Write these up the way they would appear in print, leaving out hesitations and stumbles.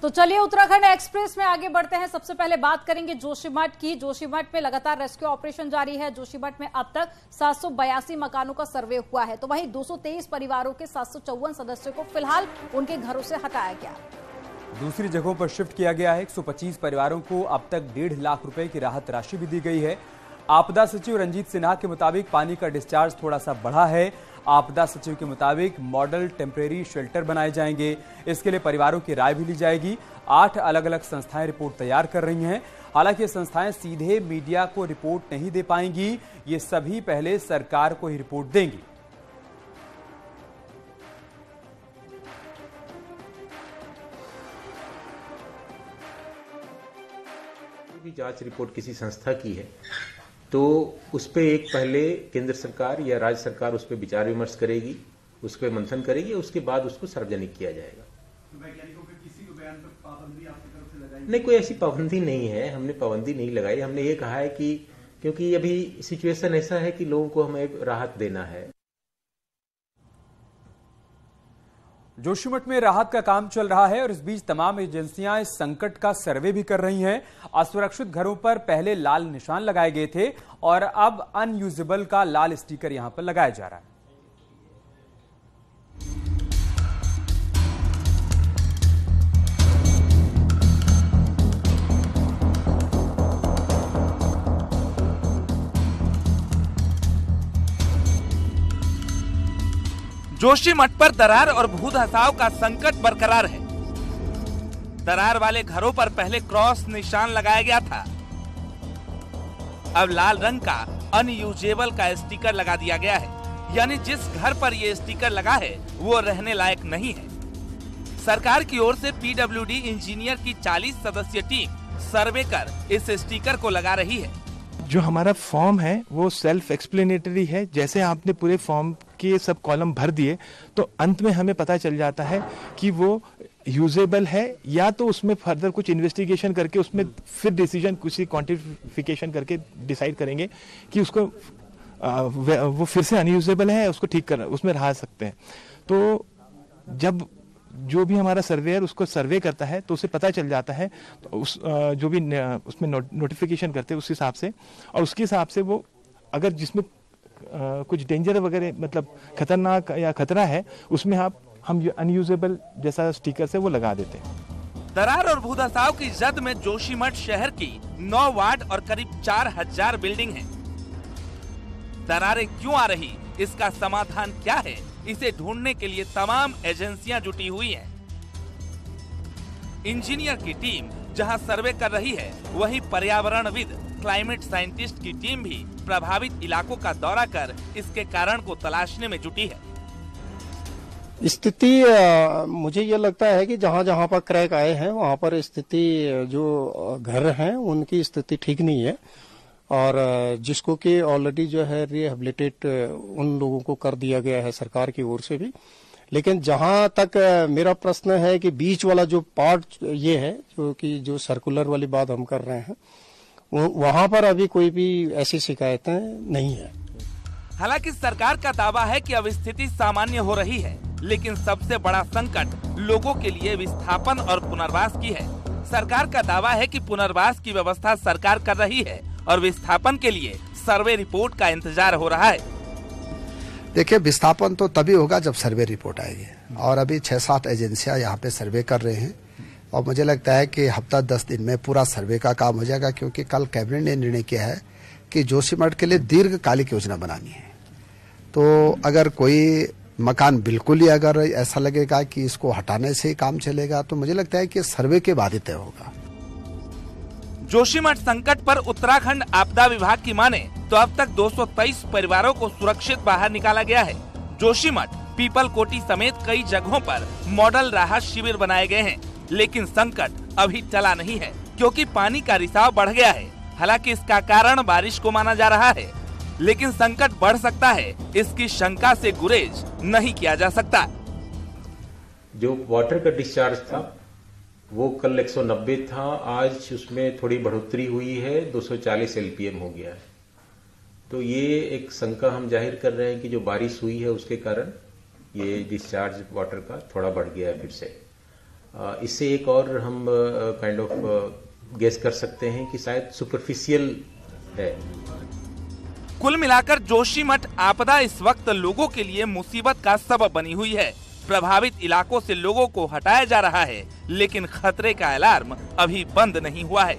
तो चलिए उत्तराखंड एक्सप्रेस में आगे बढ़ते हैं। सबसे पहले बात करेंगे जोशीमठ की। जोशीमठ में लगातार रेस्क्यू ऑपरेशन जारी है। जोशीमठ में अब तक 782 मकानों का सर्वे हुआ है, तो वहीं 223 परिवारों के 754 सदस्यों को फिलहाल उनके घरों से हटाया गया। दूसरी जगहों पर शिफ्ट किया गया है। 125 परिवारों को अब तक 1.5 लाख रुपए की राहत राशि भी दी गई है। आपदा सचिव रंजीत सिन्हा के मुताबिक पानी का डिस्चार्ज थोड़ा सा बढ़ा है। आपदा सचिव के मुताबिक मॉडल टेम्परेरी शेल्टर बनाए जाएंगे। इसके लिए परिवारों की राय भी ली जाएगी। 8 अलग अलग संस्थाएं रिपोर्ट तैयार कर रही हैं। हालांकि ये संस्थाएं सीधे मीडिया को रिपोर्ट नहीं दे पाएंगी। ये सभी पहले सरकार को ही रिपोर्ट देंगी। भी जांच रिपोर्ट किसी संस्था की है तो उस पर एक पहले केंद्र सरकार या राज्य सरकार उस पर विचार विमर्श करेगी, उस पर मंथन करेगी, उसके बाद उसको सार्वजनिक किया जाएगा। तो वैज्ञानिकों के किसी को बयान पर पाबंदी आपकी तरफ से लगाई नहीं, कोई ऐसी पाबंदी नहीं है। हमने पाबंदी नहीं लगाई। हमने ये कहा है कि क्योंकि अभी सिचुएशन ऐसा है कि लोगों को हमें राहत देना है। जोशीमठ में राहत का काम चल रहा है और इस बीच तमाम एजेंसियां इस संकट का सर्वे भी कर रही हैं। असुरक्षित घरों पर पहले लाल निशान लगाए गए थे और अब अनयूजेबल का लाल स्टिकर यहां पर लगाया जा रहा है। जोशीमठ पर दरार और भूधसाव का संकट बरकरार है। दरार वाले घरों पर पहले क्रॉस निशान लगाया गया था, अब लाल रंग का अनयूजेबल का स्टिकर लगा दिया गया है। यानी जिस घर पर ये स्टिकर लगा है वो रहने लायक नहीं है। सरकार की ओर से पीडब्ल्यूडी इंजीनियर की 40 सदस्यीय टीम सर्वे कर इस स्टिकर को लगा रही है। जो हमारा फॉर्म है वो सेल्फ एक्सप्लेनेटरी है। जैसे आपने पूरे फॉर्म के सब कॉलम भर दिए तो अंत में हमें पता चल जाता है कि वो यूजेबल है या तो उसमें फर्दर कुछ इन्वेस्टिगेशन करके उसमें फिर डिसीजन कुछ क्वांटिफिकेशन करके डिसाइड करेंगे कि उसको वो फिर से अनयूजेबल है, उसको ठीक कर उसमें रह सकते हैं। तो जब जो भी हमारा सर्वेयर उसको सर्वे करता है तो उसे पता चल जाता है, तो उस जो भी उसमें नोटिफिकेशन करते हैं उस हिसाब से, और उसके हिसाब से वो अगर जिसमें कुछ डेंजर वगैरह मतलब खतरनाक या खतरा है उसमें हम अनयूजेबल जैसा स्टिकर से वो लगा देते हैं। दरार और भूधसाव की जद में जोशीमठ शहर की 9 वार्ड और करीब 4000 बिल्डिंग है। दरारें क्यों आ रही, इसका समाधान क्या है, इसे ढूंढने के लिए तमाम एजेंसियां जुटी हुई हैं। इंजीनियर की टीम जहां सर्वे कर रही है, वहीं पर्यावरणविद क्लाइमेट साइंटिस्ट की टीम भी प्रभावित इलाकों का दौरा कर इसके कारण को तलाशने में जुटी है। स्थिति मुझे ये लगता है कि जहां जहां पर क्रैक आए हैं वहां पर स्थिति जो घर हैं उनकी स्थिति ठीक नहीं है, और जिसको कि ऑलरेडी जो है रिहेबिलिटेट उन लोगों को कर दिया गया है सरकार की ओर से भी। लेकिन जहां तक मेरा प्रश्न है कि बीच वाला जो पार्ट ये है जो कि जो सर्कुलर वाली बात हम कर रहे हैं वहां पर अभी कोई भी ऐसी शिकायतें नहीं है। हालांकि सरकार का दावा है कि अब स्थिति सामान्य हो रही है, लेकिन सबसे बड़ा संकट लोगों के लिए विस्थापन और पुनर्वास की है। सरकार का दावा है कि पुनर्वास की व्यवस्था सरकार कर रही है और विस्थापन के लिए सर्वे रिपोर्ट का इंतजार हो रहा है। देखिए, विस्थापन तो तभी होगा जब सर्वे रिपोर्ट आएगी, और अभी 6-7 एजेंसियां यहाँ पे सर्वे कर रहे हैं और मुझे लगता है कि हफ्ता 10 दिन में पूरा सर्वे का काम हो जाएगा, क्योंकि कल कैबिनेट ने निर्णय किया है कि जोशीमठ के लिए दीर्घकालिक योजना बनानी है। तो अगर कोई मकान बिल्कुल ही अगर ऐसा लगेगा कि इसको हटाने से ही काम चलेगा तो मुझे लगता है कि सर्वे के बाद ही तय होगा। जोशीमठ संकट पर उत्तराखंड आपदा विभाग की माने तो अब तक 223 परिवारों को सुरक्षित बाहर निकाला गया है। जोशीमठ, पीपल कोटी समेत कई जगहों पर मॉडल राहत शिविर बनाए गए हैं, लेकिन संकट अभी टला नहीं है क्योंकि पानी का रिसाव बढ़ गया है। हालांकि इसका कारण बारिश को माना जा रहा है, लेकिन संकट बढ़ सकता है, इसकी शंका से गुरेज नहीं किया जा सकता। जो वाटर का डिस्चार्ज था वो कल 190 था, आज उसमें थोड़ी बढ़ोतरी हुई है, 240 LPM हो गया है। तो ये एक शंका हम जाहिर कर रहे हैं कि जो बारिश हुई है उसके कारण ये डिस्चार्ज वाटर का थोड़ा बढ़ गया है फिर से। इससे एक और हम काइंड ऑफ गेस कर सकते हैं कि शायद सुपरफिशियल है। कुल मिलाकर जोशीमठ आपदा इस वक्त लोगों के लिए मुसीबत का सबब बनी हुई है। प्रभावित इलाकों से लोगों को हटाया जा रहा है, लेकिन खतरे का अलार्म अभी बंद नहीं हुआ है।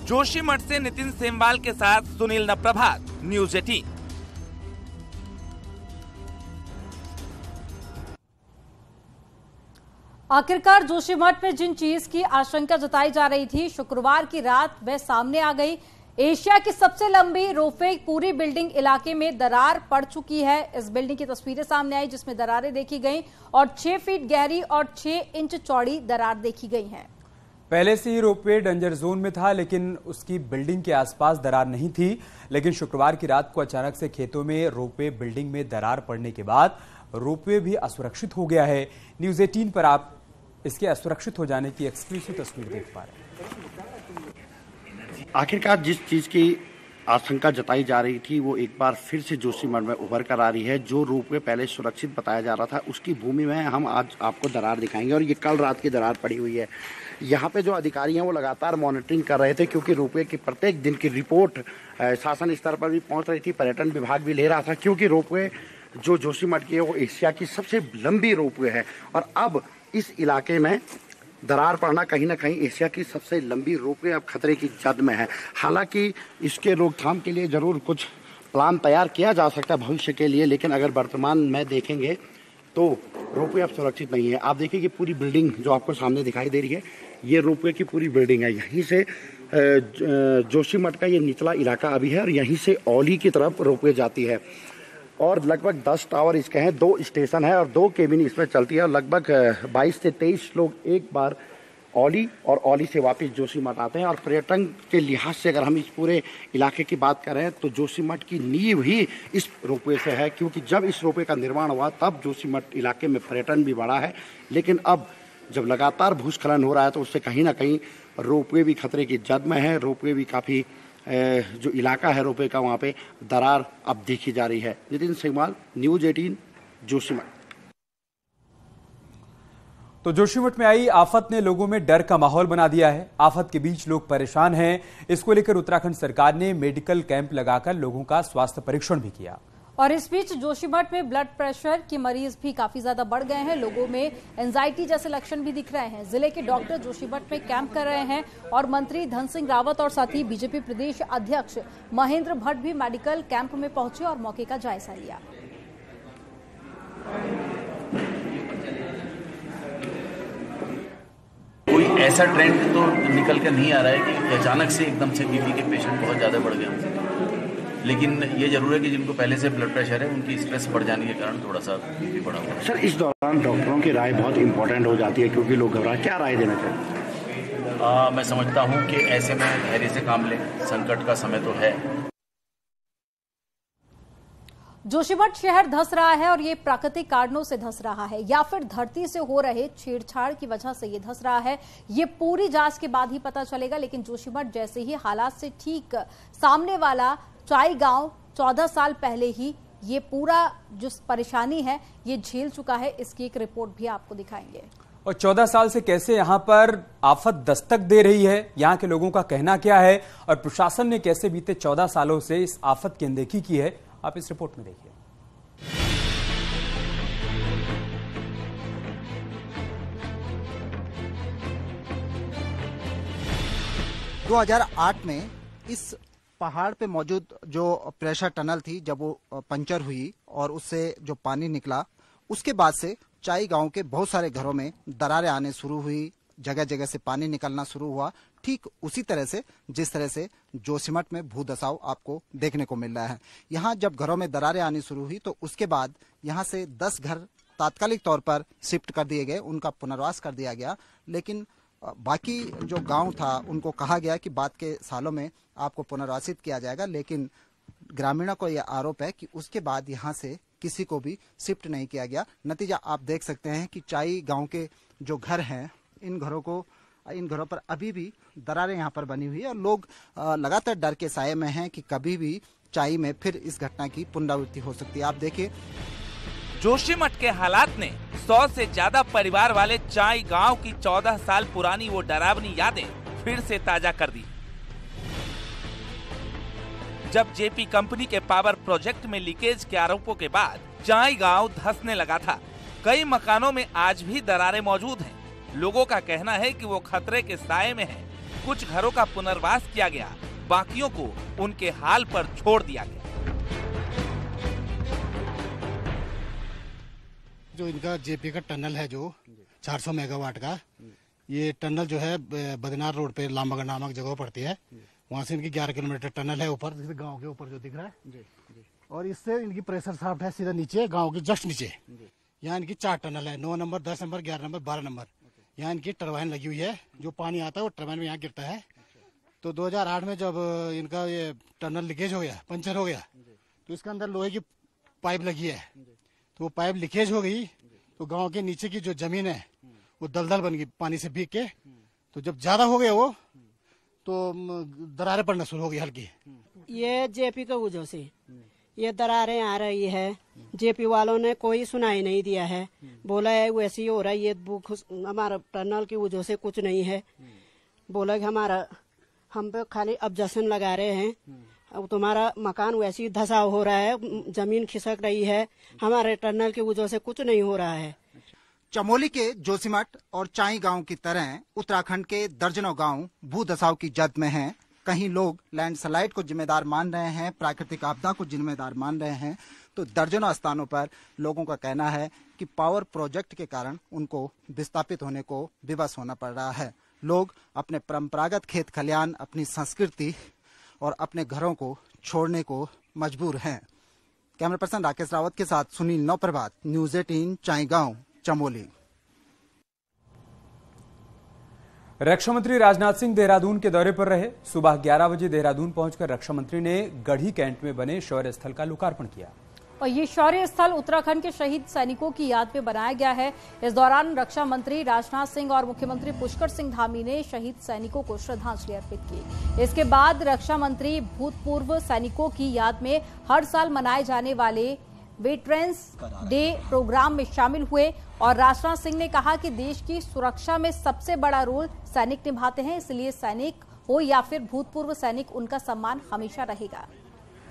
जोशीमठ से नितिन सेमवाल के साथ सुनील नप्रभात, न्यूज़ 18। आखिरकार जोशीमठ में जिन चीज की आशंका जताई जा रही थी, शुक्रवार की रात वह सामने आ गई। एशिया की सबसे लंबी रोपवे पूरी बिल्डिंग इलाके में दरार पड़ चुकी है। इस बिल्डिंग की तस्वीरें सामने आई जिसमें दरारें देखी गई और 6 फीट गहरी और 6 इंच चौड़ी दरार देखी गई है। पहले से ही रोपवे डेंजर जोन में था, लेकिन उसकी बिल्डिंग के आसपास दरार नहीं थी। लेकिन शुक्रवार की रात को अचानक से खेतों में रोपवे बिल्डिंग में दरार पड़ने के बाद रोपवे भी असुरक्षित हो गया है। न्यूज़ 18 पर आप इसके असुरक्षित हो जाने की एक्सक्लूसिव तस्वीर देख पा रहे हैं। आखिरकार जिस चीज की आशंका जताई जा रही थी वो एक बार फिर से जोशीमठ में उभर कर आ रही है। जो रोपवे पहले सुरक्षित बताया जा रहा था उसकी भूमि में हम आज आपको दरार दिखाएंगे और ये कल रात की दरार पड़ी हुई है। यहाँ पे जो अधिकारी हैं वो लगातार मॉनिटरिंग कर रहे थे, क्योंकि रोपवे की प्रत्येक दिन की रिपोर्ट शासन स्तर पर भी पहुँच रही थी, पर्यटन विभाग भी ले रहा था, क्योंकि रोपवे जो जोशीमठ की है वो एशिया की सबसे लंबी रोपवे है। और अब इस इलाके में दरार पड़ना कहीं ना कहीं एशिया की सबसे लंबी रोपवे अब खतरे की जद में है। हालांकि इसके रोकथाम के लिए जरूर कुछ प्लान तैयार किया जा सकता है भविष्य के लिए, लेकिन अगर वर्तमान में देखेंगे तो रोपवे अब सुरक्षित नहीं है। आप देखिए कि पूरी बिल्डिंग जो आपको सामने दिखाई दे रही है ये रोपवे की पूरी बिल्डिंग है। यहीं से जोशीमठ का ये निचला इलाका अभी है और यहीं से औली की तरफ रोपवे जाती है और लगभग 10 टावर इसके हैं, 2 स्टेशन है और 2 केबिन इसमें चलती है और लगभग 22 से 23 लोग एक बार औली और औली से वापस जोशीमठ आते हैं। और पर्यटन के लिहाज से अगर हम इस पूरे इलाके की बात करें तो जोशीमठ की नींव ही इस रोपवे से है, क्योंकि जब इस रोपवे का निर्माण हुआ तब जोशीमठ इलाके में पर्यटन भी बढ़ा है। लेकिन अब जब लगातार भूस्खलन हो रहा है तो उससे कहीं ना कहीं रोपवे भी खतरे की जद में है। रोपवे भी काफ़ी जो इलाका है रोपवे का वहाँ पे दरार अब देखी जा रही है। नितिन सेमवाल, न्यूज़ 18, जोशीमठ। तो जोशीमठ में आई आफत ने लोगों में डर का माहौल बना दिया है। आफत के बीच लोग परेशान हैं। इसको लेकर उत्तराखंड सरकार ने मेडिकल कैंप लगाकर लोगों का स्वास्थ्य परीक्षण भी किया। और इस बीच जोशीमठ में ब्लड प्रेशर के मरीज भी काफी ज्यादा बढ़ गए हैं। लोगों में एंजाइटी जैसे लक्षण भी दिख रहे हैं। जिले के डॉक्टर जोशीमठ में कैंप कर रहे हैं और मंत्री धन सिंह रावत और साथ ही बीजेपी प्रदेश अध्यक्ष महेंद्र भट्ट भी मेडिकल कैंप में पहुंचे और मौके का जायजा लिया। कोई ऐसा ट्रेंड तो निकल कर नहीं आ रहा है कि अचानक से एकदम से बीपी के पेशेंट बहुत ज़्यादा बढ़ गए हों, लेकिन ये जरूर है कि जिनको पहले से ब्लड प्रेशर है उनकी स्ट्रेस बढ़ जाने के कारण थोड़ा सा बीपी बढ़ा हुआ है। सर, इस दौरान डॉक्टरों की राय बहुत इंपॉर्टेंट हो जाती है क्योंकि लोग घबरा, क्या राय देना चाहिए? मैं समझता हूँ कि ऐसे में धैर्य से काम लें, संकट का समय तो है। जोशीमठ शहर धंस रहा है और ये प्राकृतिक कारणों से धंस रहा है या फिर धरती से हो रहे छेड़छाड़ की वजह से ये धंस रहा है, ये पूरी जांच के बाद ही पता चलेगा। लेकिन जोशीमठ जैसे ही हालात से ठीक सामने वाला चाई गांव 14 साल पहले ही ये पूरा जो परेशानी है ये झेल चुका है। इसकी एक रिपोर्ट भी आपको दिखाएंगे। और 14 साल से कैसे यहाँ पर आफत दस्तक दे रही है, यहाँ के लोगों का कहना क्या है और प्रशासन ने कैसे बीते 14 सालों से इस आफत की अनदेखी की है, आप इस रिपोर्ट में देखिए। 2008 में इस पहाड़ पे मौजूद जो प्रेशर टनल थी, जब वो पंचर हुई और उससे जो पानी निकला, उसके बाद से चाई गांव के बहुत सारे घरों में दरारें आने शुरू हुई, जगह जगह से पानी निकलना शुरू हुआ। ठीक उसी तरह से जिस तरह से जोशीमठ में भूदसाव आपको देखने को मिल रहा है। यहाँ जब घरों में दरारें आनी शुरू हुई तो उसके बाद यहाँ से 10 घर तात्कालिक तौर पर शिफ्ट कर दिए गए, उनका पुनर्वास कर दिया गया। लेकिन बाकी जो गांव था उनको कहा गया कि बाद के सालों में आपको पुनर्वासित किया जाएगा। लेकिन ग्रामीणों को यह आरोप है कि उसके बाद यहाँ से किसी को भी शिफ्ट नहीं किया गया। नतीजा आप देख सकते हैं कि चाई गांव के जो घर हैं, इन घरों पर अभी भी दरारें यहाँ पर बनी हुई है और लोग लगातार डर के साये में हैं कि कभी भी चाई में फिर इस घटना की पुनरावृत्ति हो सकती है। आप देखिए जोशीमठ के हालात ने 100 से ज्यादा परिवार वाले चाई गांव की 14 साल पुरानी वो डरावनी यादें फिर से ताजा कर दी। जब जेपी कंपनी के पावर प्रोजेक्ट में लीकेज के आरोपों के बाद चाई गांव धंसने लगा था। कई मकानों में आज भी दरारें मौजूद हैं। लोगों का कहना है कि वो खतरे के साए में हैं। कुछ घरों का पुनर्वास किया गया, बाकियों को उनके हाल पर छोड़ दिया गया। जो इनका जेपी का टनल है जो 400 मेगावाट का, ये टनल जो है बदनार रोड पे लामबगर नामक जगह पड़ती है। वहाँ से इनकी 11 किलोमीटर टनल है ऊपर, गांव के ऊपर जो दिख रहा है। और इससे इनकी प्रेशर शाफ्ट है सीधा नीचे गांव के जस्ट नीचे। यहाँ इनकी 4 टनल है, 9 नंबर, 10 नंबर, 11 नंबर, 12 नंबर। यहाँ इनकी टरबाइन लगी हुई है, जो पानी आता है वो टरबाइन में यहाँ गिरता है। तो 2008 में जब इनका ये टनल लीकेज हो गया, पंचर हो गया, तो इसके अंदर लोहे की पाइप लगी है। तो वो पाइप लीकेज हो गई तो गांव के नीचे की जो जमीन है वो दलदल बन गई पानी से भीग के। तो जब ज्यादा हो गया वो तो दरारें पड़ना शुरू हो गई हल्की। ये जेपी का वजह से ये दरारें आ रही है। जेपी वालों ने कोई सुनाई नहीं दिया है, बोला है वैसे ही हो रहा है। ये हमारा टनल की वजह से कुछ नहीं है, बोला कि हम पे खाली ऑब्जेक्शन लगा रहे हैं। अब तुम्हारा मकान वैसे ही धसाव हो रहा है, जमीन खिसक रही है, हमारे टनल की वजह से कुछ नहीं हो रहा है। चमोली के जोशीमठ और चाई गांव की तरह उत्तराखंड के दर्जनों गांव भू धसाव की जद में हैं। कहीं लोग लैंडस्लाइड को जिम्मेदार मान रहे हैं, प्राकृतिक आपदा को जिम्मेदार मान रहे हैं, तो दर्जनों स्थानों पर लोगों का कहना है कि पावर प्रोजेक्ट के कारण उनको विस्थापित होने को विवश होना पड़ रहा है। लोग अपने परंपरागत खेत खलियान, अपनी संस्कृति और अपने घरों को छोड़ने को मजबूर हैं। कैमरा पर्सन राकेश रावत के साथ सुनील नौप्रभात, न्यूज़ 18 चाई गांव, चमोली। रक्षा मंत्री राजनाथ सिंह देहरादून के दौरे पर रहे। सुबह 11 बजे देहरादून पहुंचकर रक्षा मंत्री ने गढ़ी कैंट में बने शौर्य स्थल का लोकार्पण किया। और ये शौर्य स्थल उत्तराखंड के शहीद सैनिकों की याद में बनाया गया है। इस दौरान रक्षा मंत्री राजनाथ सिंह और मुख्यमंत्री पुष्कर सिंह धामी ने शहीद सैनिकों को श्रद्धांजलि अर्पित की। इसके बाद रक्षा मंत्री भूतपूर्व सैनिकों की याद में हर साल मनाए जाने वाले वेटरन्स डे प्रोग्राम में शामिल हुए। और राजनाथ सिंह ने कहा कि देश की सुरक्षा में सबसे बड़ा रोल सैनिक निभाते हैं, इसलिए सैनिक हो या फिर भूतपूर्व सैनिक, उनका सम्मान हमेशा रहेगा।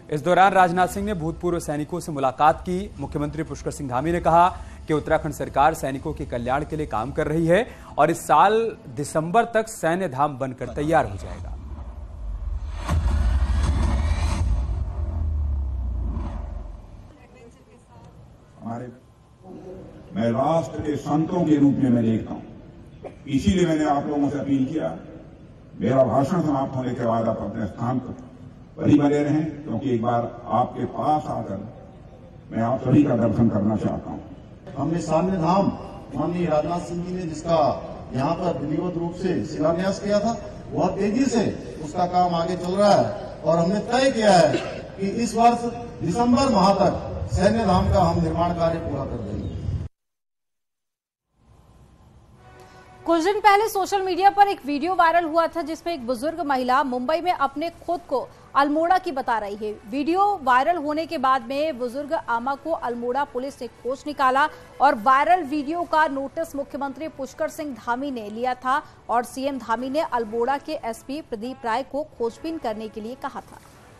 इस दौरान राजनाथ सिंह ने भूतपूर्व सैनिकों से मुलाकात की। मुख्यमंत्री पुष्कर सिंह धामी ने कहा कि उत्तराखंड सरकार सैनिकों के कल्याण के लिए काम कर रही है और इस साल दिसंबर तक सैन्य धाम बनकर तैयार हो जाएगा। मैं राष्ट्र के संतों के रूप में मैं देखता हूं, इसीलिए मैंने आप लोगों से अपील किया, मेरा भाषण समाप्त होने के बाद आप अपने स्थान पर वही बने रहें, क्योंकि एक बार आपके पास आकर मैं आप सभी का दर्शन करना चाहता हूं। हमने सामने धाम माननीय राजनाथ सिंह जी ने जिसका यहाँ पर विधिवत रूप से शिलान्यास किया था, बहुत तेजी से उसका काम आगे चल रहा है और हमने तय किया है कि इस वर्ष दिसंबर माह तक सैन्य धाम का हम निर्माण कार्य पूरा कर देंगे। कुछ दिन पहले सोशल मीडिया पर एक वीडियो वायरल हुआ था जिसमें एक बुजुर्ग महिला मुंबई में अपने खुद को अल्मोड़ा की बता रही है। वीडियो वायरल होने के बाद में बुजुर्ग आमा को अल्मोड़ा पुलिस ने खोज निकाला और वायरल वीडियो का नोटिस मुख्यमंत्री पुष्कर सिंह धामी ने लिया था और सीएम धामी ने अल्मोड़ा के एसपी प्रदीप राय को खोजबीन करने के लिए कहा था।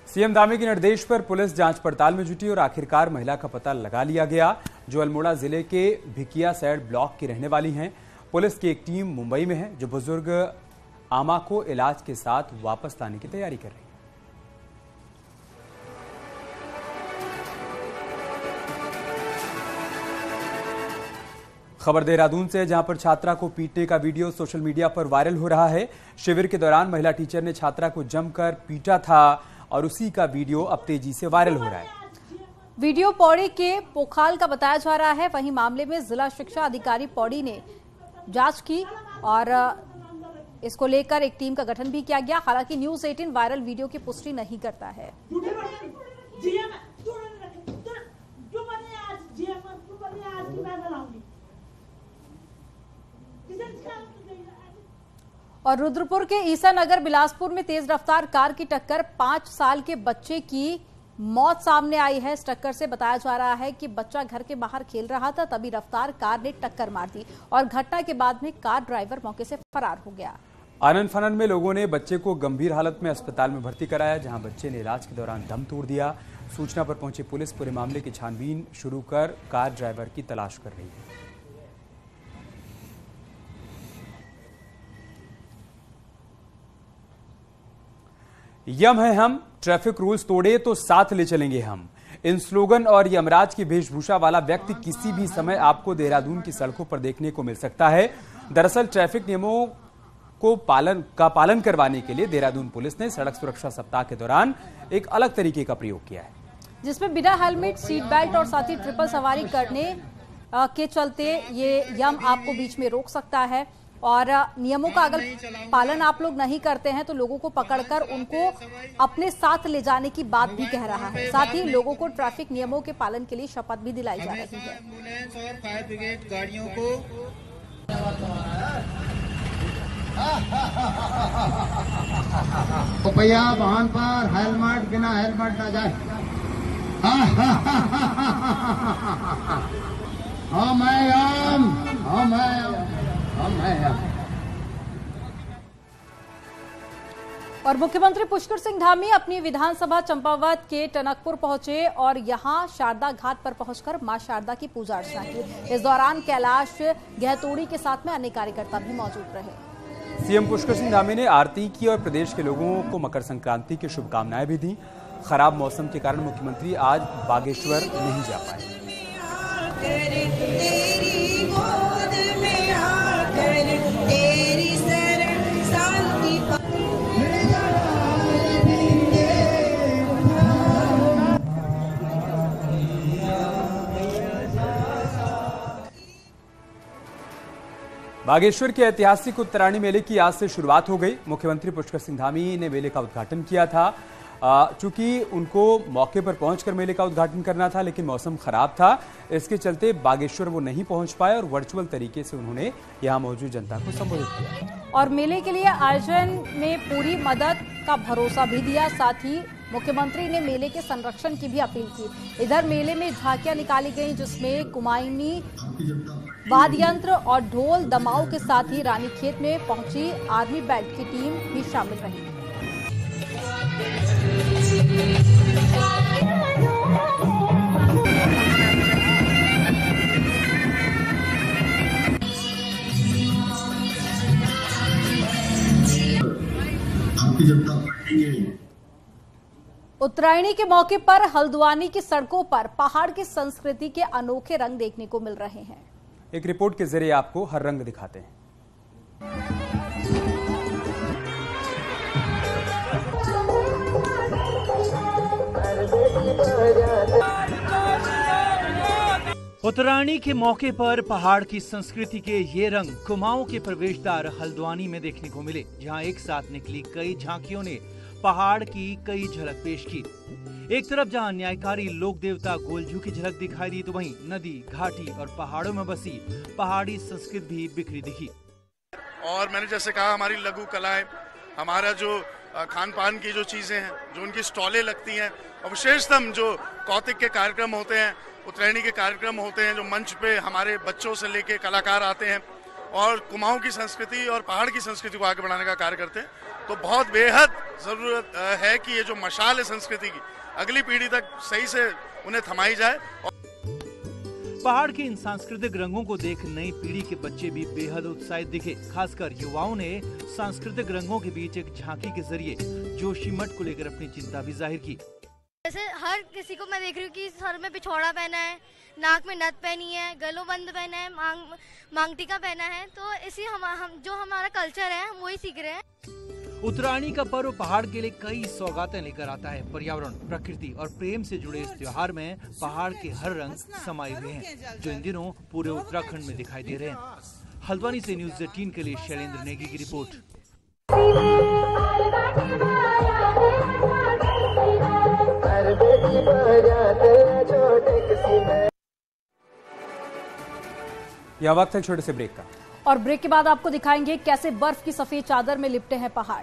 सीएम धामी के निर्देश पर पुलिस जांच पड़ताल में जुटी और आखिरकार महिला का पता लगा लिया गया, जो अल्मोड़ा जिले के भिकिया सैड ब्लॉक की रहने वाली हैं। पुलिस की एक टीम मुंबई में है जो बुजुर्ग आमा को इलाज के साथ वापस लाने की तैयारी कर रही है। खबर देहरादून से, जहां पर छात्रा को पीटने का वीडियो सोशल मीडिया पर वायरल हो रहा है। शिविर के दौरान महिला टीचर ने छात्रा को जमकर पीटा था और उसी का वीडियो अब तेजी से वायरल हो रहा है। वीडियो पौड़ी के पोखाल का बताया जा रहा है। वहीं मामले में जिला शिक्षा अधिकारी पौड़ी ने जांच की और इसको लेकर एक टीम का गठन भी किया गया। हालांकि न्यूज़ 18 वायरल वीडियो की पुष्टि नहीं करता है। और रुद्रपुर के ईसा नगर बिलासपुर में तेज रफ्तार कार की टक्कर 5 साल के बच्चे की मौत सामने आई है इस टक्कर से। बताया जा रहा है कि बच्चा घर के बाहर खेल रहा था, तभी रफ्तार कार ने टक्कर मार दी और घटना के बाद में कार ड्राइवर मौके से फरार हो गया। आनन फानन में लोगों ने बच्चे को गंभीर हालत में अस्पताल में भर्ती कराया, जहां बच्चे ने इलाज के दौरान दम तोड़ दिया। सूचना पर पहुंची पुलिस पूरे मामले की छानबीन शुरू कर कार ड्राइवर की तलाश कर रही है। यम है हम, ट्रैफिक रूल्स तोड़े तो साथ ले चलेंगे हम। इन स्लोगन और यमराज की वेशभूषा वाला व्यक्ति किसी भी समय आपको देहरादून की सड़कों पर देखने को मिल सकता है। दरअसल ट्रैफिक नियमों को पालन करवाने के लिए देहरादून पुलिस ने सड़क सुरक्षा सप्ताह के दौरान एक अलग तरीके का प्रयोग किया है, जिसमें बिना हेलमेट, सीट बेल्ट और साथ ही ट्रिपल सवारी करने के चलते ये यम आपको बीच में रोक सकता है। और नियमों का अगर पालन आप लोग नहीं करते हैं तो लोगों को पकड़कर उनको अपने साथ ले जाने की बात भी कह रहा है। साथ ही लोगों को ट्रैफिक नियमों के पालन के लिए शपथ भी दिलाई जा रही है। और फायर ब्रिगेड गाड़ियों को कृपया वाहन पर हेलमेट, बिना हेलमेट न जाए। और मुख्यमंत्री पुष्कर सिंह धामी अपनी विधानसभा चंपावत के टनकपुर पहुंचे और यहां शारदा घाट पर पहुंचकर मां शारदा की पूजा अर्चना की। इस दौरान कैलाश गहतोड़ी के साथ में अन्य कार्यकर्ता भी मौजूद रहे। सीएम पुष्कर सिंह धामी ने आरती की और प्रदेश के लोगों को मकर संक्रांति की शुभकामनाएं भी दी। खराब मौसम के कारण मुख्यमंत्री आज बागेश्वर नहीं जा पाए। बागेश्वर के ऐतिहासिक उत्तरायणी मेले की आज से शुरुआत हो गई। मुख्यमंत्री पुष्कर सिंह धामी ने मेले का उद्घाटन किया था। चूंकि उनको मौके पर पहुंचकर मेले का उद्घाटन करना था, लेकिन मौसम खराब था, इसके चलते बागेश्वर वो नहीं पहुंच पाए और वर्चुअल तरीके से उन्होंने यहां मौजूद जनता को संबोधित किया और मेले के लिए आयोजन में पूरी मदद का भरोसा भी दिया। साथ ही मुख्यमंत्री ने मेले के संरक्षण की भी अपील की। इधर मेले में झांकियां निकाली गई, जिसमें कुमायूनी वाद्य यंत्र और ढोल दमाऊ के साथ ही रानीखेत में पहुंची आर्मी बैंड की टीम भी शामिल रही। उत्तरायणी के मौके पर हल्द्वानी की सड़कों पर पहाड़ की संस्कृति के अनोखे रंग देखने को मिल रहे हैं। एक रिपोर्ट के जरिए आपको हर रंग दिखाते हैं। उत्तरायणी के मौके पर पहाड़ की संस्कृति के ये रंग कुमाऊं के प्रवेशद्वार हल्द्वानी में देखने को मिले, जहां एक साथ निकली कई झांकियों ने पहाड़ की कई झलक पेश की। एक तरफ जहां न्यायकारी लोक देवता गोलजू की झलक दिखाई दी, तो वहीं नदी, घाटी और पहाड़ों में बसी पहाड़ी संस्कृति भी बिखरी दिखी। और मैंने जैसे कहा, हमारी लघु कलाएं, हमारा जो खान पान की जो चीजें हैं, जो उनकी स्टॉलें लगती हैं, और विशेषतम जो कौतिक के कार्यक्रम होते हैं, उत्तरायणी के कार्यक्रम होते हैं, जो मंच पे हमारे बच्चों से लेके कलाकार आते हैं और कुमाऊं की संस्कृति और पहाड़ की संस्कृति को आगे बढ़ाने का कार्य करते हैं, तो बहुत बेहद जरूरत है कि ये जो मशाल है संस्कृति की, अगली पीढ़ी तक सही से उन्हें थमाई जाए। पहाड़ के इन सांस्कृतिक रंगों को देख नई पीढ़ी के बच्चे भी बेहद उत्साहित दिखे। खासकर युवाओं ने सांस्कृतिक रंगों के बीच एक झांकी के जरिए जोशीमठ को लेकर अपनी चिंता भी जाहिर की। जैसे हर किसी को मैं देख रही हूँ कि सर में पिछौड़ा पहना है, नाक में नथ पहनी है, गलों बंद पहना है, मांग टीका पहना है, तो इसी हम जो हमारा कल्चर है हम वही सीख रहे हैं। उत्तरायणी का पर्व पहाड़ के लिए कई सौगातें लेकर आता है। पर्यावरण, प्रकृति और प्रेम से जुड़े इस त्योहार में पहाड़ के हर रंग समाये हुए हैं, जो इन दिनों पूरे उत्तराखंड में दिखाई दे रहे हैं। हल्द्वानी से न्यूज़ 18 के लिए शैलेंद्र नेगी की रिपोर्ट। यह वक्त है छोटे से ब्रेक का, और ब्रेक के बाद आपको दिखाएंगे कैसे बर्फ की सफेद चादर में लिपटे हैं पहाड़।